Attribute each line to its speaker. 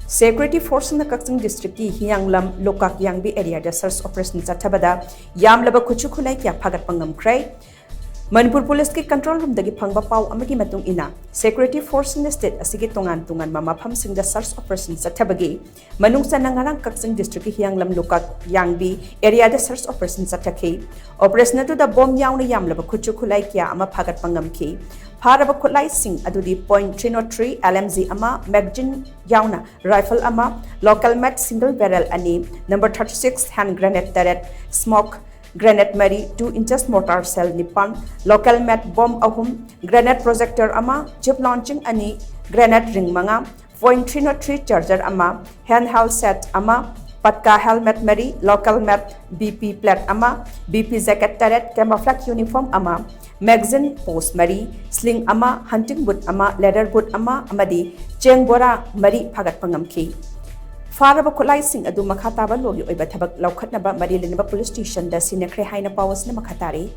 Speaker 1: Security Force in the KAKCHING District ki HIYANGLAM LUKAK YANGBI area the search operation Chathabada YAMLABA Khutsu Khutlai kya Phagatpa Ngamkhre Manipur Police ki control room dagi phangba pau amagi matung ina Security Force in the state asigi tongan mamafam sing the search operation Chathabagi manung sa nangarang KAKCHING District ki HIYANGLAM LUKAK YANGBI area the search operation Chathaki operation to the bomb yaw na YAMLABA Khutsu Khutlai kya ama Phagatpa Ngamkhre Phagatpa Khutlai Shing adudi .303 LMG ama magazine yauna rifle ama local mat single barrel ani number 36 hand grenade turret smoke grenade mari 2 inches mortar cell nipan local mat bomb ahum grenade projector ama chip launching ani grenade ring manga .303 charger ama handheld set ama patka helmet mari local mat BP plate ama BP jacket turret camouflage uniform ama magazine post mari sling ama hunting boot ama leather boot ama amadi cheng bora mari Phagatpa Ngamkhre Phagatpa Khutlai sing adu makhataba logi oiba thabak laukhatnaba mari lenaba police station da sinakre haina pawas na makhatari